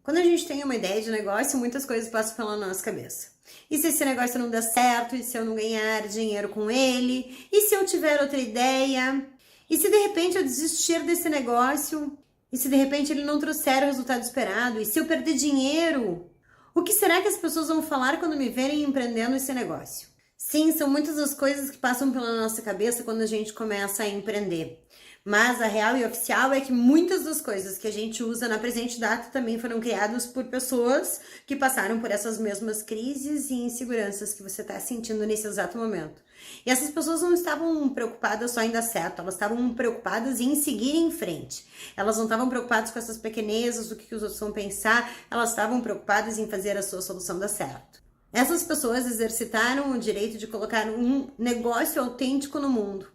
Quando a gente tem uma ideia de negócio, muitas coisas passam pela nossa cabeça. E se esse negócio não der certo? E se eu não ganhar dinheiro com ele? E se eu tiver outra ideia? E se de repente eu desistir desse negócio? E se de repente ele não trouxer o resultado esperado? E se eu perder dinheiro? O que será que as pessoas vão falar quando me verem empreendendo esse negócio? Sim, são muitas as coisas que passam pela nossa cabeça quando a gente começa a empreender. Mas a real e oficial é que muitas das coisas que a gente usa na presente data também foram criadas por pessoas que passaram por essas mesmas crises e inseguranças que você está sentindo nesse exato momento. E essas pessoas não estavam preocupadas só em dar certo, elas estavam preocupadas em seguir em frente. Elas não estavam preocupadas com essas pequenezas, o que os outros vão pensar, elas estavam preocupadas em fazer a sua solução dar certo. Essas pessoas exercitaram o direito de colocar um negócio autêntico no mundo.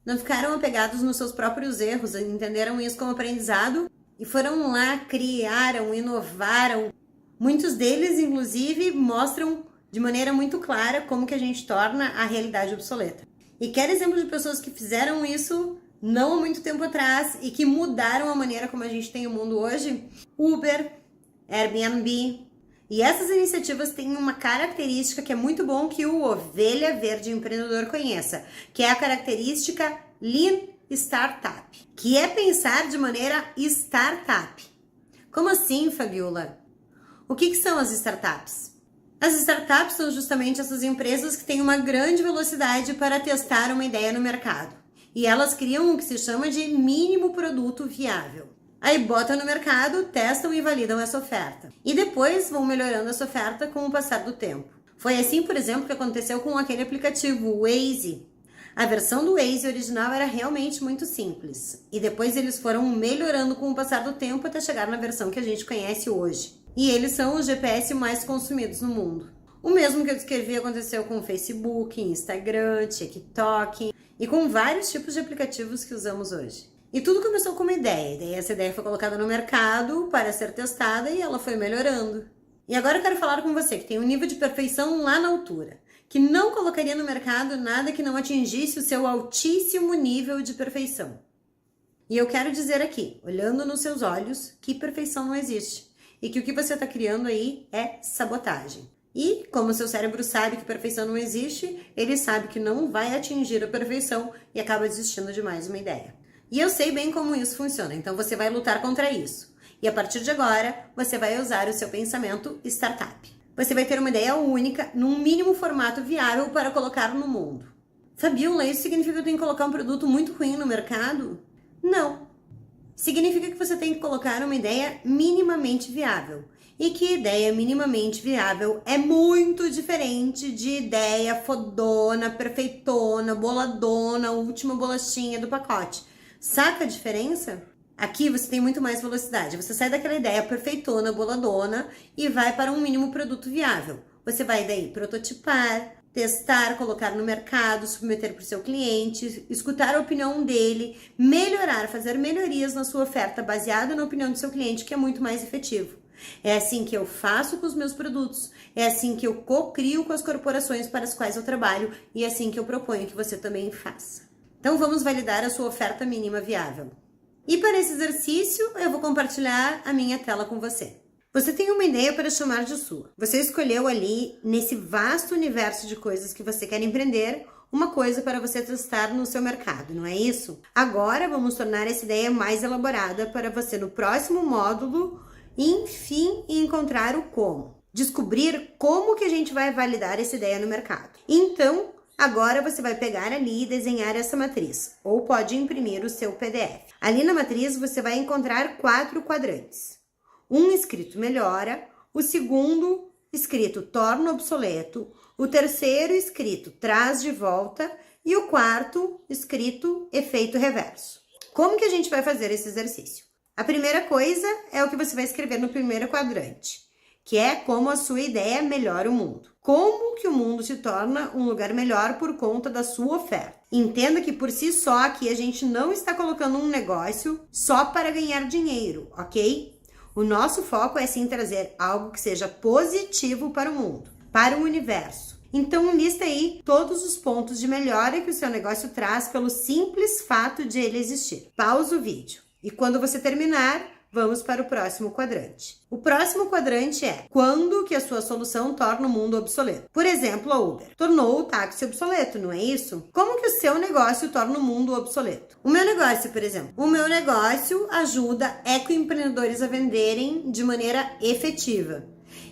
Não ficaram apegados nos seus próprios erros, entenderam isso como aprendizado e foram lá, criaram, inovaram. Muitos deles, inclusive, mostram de maneira muito clara como que a gente torna a realidade obsoleta. E quer exemplo de pessoas que fizeram isso não há muito tempo atrás e que mudaram a maneira como a gente tem o mundo hoje? Uber, Airbnb. E essas iniciativas têm uma característica que é muito bom que o Ovelha Verde Empreendedor conheça, que é a característica Lean Startup, que é pensar de maneira startup. Como assim, Fabiola? O que são as startups? As startups são justamente essas empresas que têm uma grande velocidade para testar uma ideia no mercado. E elas criam o que se chama de mínimo produto viável. Aí botam no mercado, testam e validam essa oferta. E depois vão melhorando essa oferta com o passar do tempo. Foi assim, por exemplo, que aconteceu com aquele aplicativo, o Waze. A versão do Waze original era realmente muito simples. E depois eles foram melhorando com o passar do tempo até chegar na versão que a gente conhece hoje. E eles são os GPS mais consumidos no mundo. O mesmo que eu descrevi aconteceu com o Facebook, Instagram, TikTok e com vários tipos de aplicativos que usamos hoje. E tudo começou com uma ideia, e daí essa ideia foi colocada no mercado para ser testada e ela foi melhorando. E agora eu quero falar com você que tem um nível de perfeição lá na altura, que não colocaria no mercado nada que não atingisse o seu altíssimo nível de perfeição. E eu quero dizer aqui, olhando nos seus olhos, que perfeição não existe, e que o que você está criando aí é sabotagem. E, como seu cérebro sabe que perfeição não existe, ele sabe que não vai atingir a perfeição e acaba desistindo de mais uma ideia. E eu sei bem como isso funciona, então você vai lutar contra isso. E a partir de agora, você vai usar o seu pensamento startup. Você vai ter uma ideia única, num mínimo formato viável para colocar no mundo. Fabiola, isso significa que eu tenho que colocar um produto muito ruim no mercado? Não. Significa que você tem que colocar uma ideia minimamente viável. E que ideia minimamente viável é muito diferente de ideia fodona, perfeitona, boladona, última bolachinha do pacote. Saca a diferença? Aqui você tem muito mais velocidade. Você sai daquela ideia perfeitona, boladona e vai para um mínimo produto viável. Você vai daí prototipar, testar, colocar no mercado, submeter para o seu cliente, escutar a opinião dele, melhorar, fazer melhorias na sua oferta baseada na opinião do seu cliente, que é muito mais efetivo. É assim que eu faço com os meus produtos, é assim que eu co-crio com as corporações para as quais eu trabalho e é assim que eu proponho que você também faça. Então vamos validar a sua oferta mínima viável. E para esse exercício eu vou compartilhar a minha tela com você. Você tem uma ideia para chamar de sua. Você escolheu ali, nesse vasto universo de coisas que você quer empreender, uma coisa para você testar no seu mercado, não é isso? Agora vamos tornar essa ideia mais elaborada para você no próximo módulo, enfim, encontrar o como. Descobrir como que a gente vai validar essa ideia no mercado. Então, agora você vai pegar ali e desenhar essa matriz, ou pode imprimir o seu PDF. Ali na matriz você vai encontrar 4 quadrantes. Um escrito melhora, o segundo escrito torna obsoleto, o terceiro escrito traz de volta e o quarto escrito efeito reverso. Como que a gente vai fazer esse exercício? A primeira coisa é o que você vai escrever no primeiro quadrante, que é como a sua ideia melhora o mundo. Como que o mundo se torna um lugar melhor por conta da sua oferta. Entenda que por si só aqui a gente não está colocando um negócio só para ganhar dinheiro, ok? O nosso foco é sim trazer algo que seja positivo para o mundo, para o universo. Então lista aí todos os pontos de melhora que o seu negócio traz pelo simples fato de ele existir. Pausa o vídeo e quando você terminar, Vamos para o próximo quadrante. O próximo quadrante é quando que a sua solução torna o mundo obsoleto. Por exemplo, a Uber tornou o táxi obsoleto, não é isso? Como que o seu negócio torna o mundo obsoleto? O meu negócio, por exemplo. O meu negócio ajuda ecoempreendedores a venderem de maneira efetiva.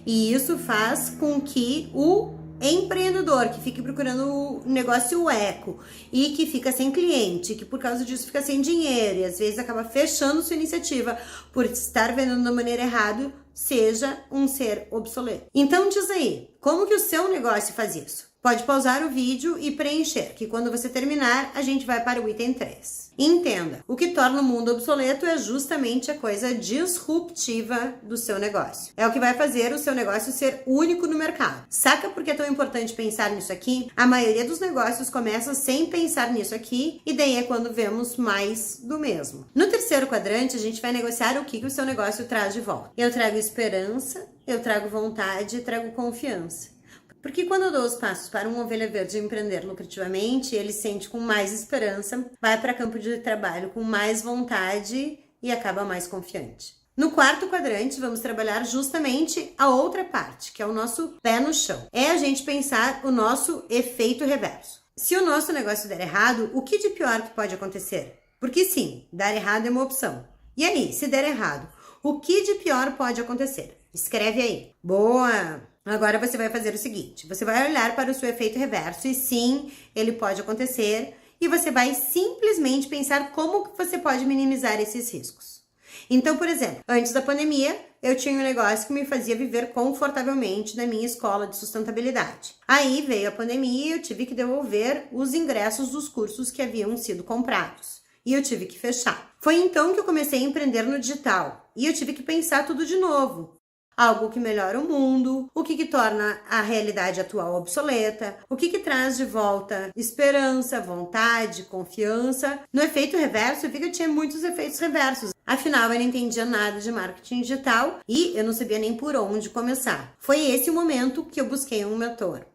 E isso faz com que o empreendedor que fique procurando o negócio eco e que fica sem cliente, que por causa disso fica sem dinheiro e às vezes acaba fechando sua iniciativa por estar vendendo da maneira errada, seja um ser obsoleto. Então diz aí, como que o seu negócio faz isso? Pode pausar o vídeo e preencher, que quando você terminar, a gente vai para o item 3. Entenda, o que torna o mundo obsoleto é justamente a coisa disruptiva do seu negócio. É o que vai fazer o seu negócio ser único no mercado. Saca por que é tão importante pensar nisso aqui? A maioria dos negócios começa sem pensar nisso aqui, e daí é quando vemos mais do mesmo. No terceiro quadrante, a gente vai negociar o que o seu negócio traz de volta. Eu trago esperança, eu trago vontade e trago confiança. Porque quando eu dou os passos para uma ovelha verde empreender lucrativamente, ele sente com mais esperança, vai para campo de trabalho com mais vontade e acaba mais confiante. No quarto quadrante, vamos trabalhar justamente a outra parte, que é o nosso pé no chão. É a gente pensar o nosso efeito reverso. Se o nosso negócio der errado, o que de pior que pode acontecer? Porque sim, dar errado é uma opção. E aí, se der errado, o que de pior pode acontecer? Escreve aí. Boa! Agora você vai fazer o seguinte, você vai olhar para o seu efeito reverso e sim, ele pode acontecer e você vai simplesmente pensar como que você pode minimizar esses riscos. Então, por exemplo, antes da pandemia, eu tinha um negócio que me fazia viver confortavelmente na minha escola de sustentabilidade. Aí veio a pandemia e eu tive que devolver os ingressos dos cursos que haviam sido comprados. E eu tive que fechar. Foi então que eu comecei a empreender no digital e eu tive que pensar tudo de novo. Algo que melhora o mundo, o que torna a realidade atual obsoleta, o que traz de volta esperança, vontade, confiança. No efeito reverso, eu vi que eu tinha muitos efeitos reversos. Afinal, eu não entendia nada de marketing digital e eu não sabia nem por onde começar. Foi esse o momento que eu busquei um mentor.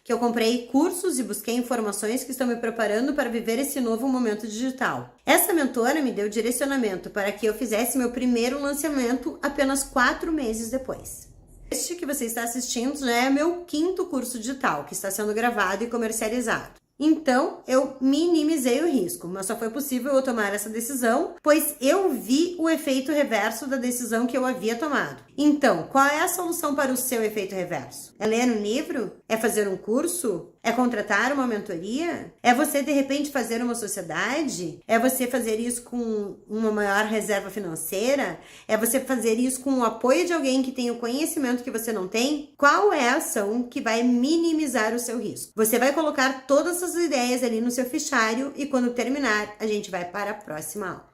Que eu comprei cursos e busquei informações que estão me preparando para viver esse novo momento digital. Essa mentora me deu direcionamento para que eu fizesse meu primeiro lançamento apenas 4 meses depois. Este que você está assistindo já é meu 5º curso digital, que está sendo gravado e comercializado. Então, eu minimizei o risco, mas só foi possível eu tomar essa decisão, pois eu vi o efeito reverso da decisão que eu havia tomado. Então, qual é a solução para o seu efeito reverso? É ler um livro? É fazer um curso? É contratar uma mentoria? É você, de repente, fazer uma sociedade? É você fazer isso com uma maior reserva financeira? É você fazer isso com o apoio de alguém que tem o conhecimento que você não tem? Qual é a ação que vai minimizar o seu risco? Você vai colocar todas essas ideias ali no seu fichário e quando terminar, a gente vai para a próxima aula.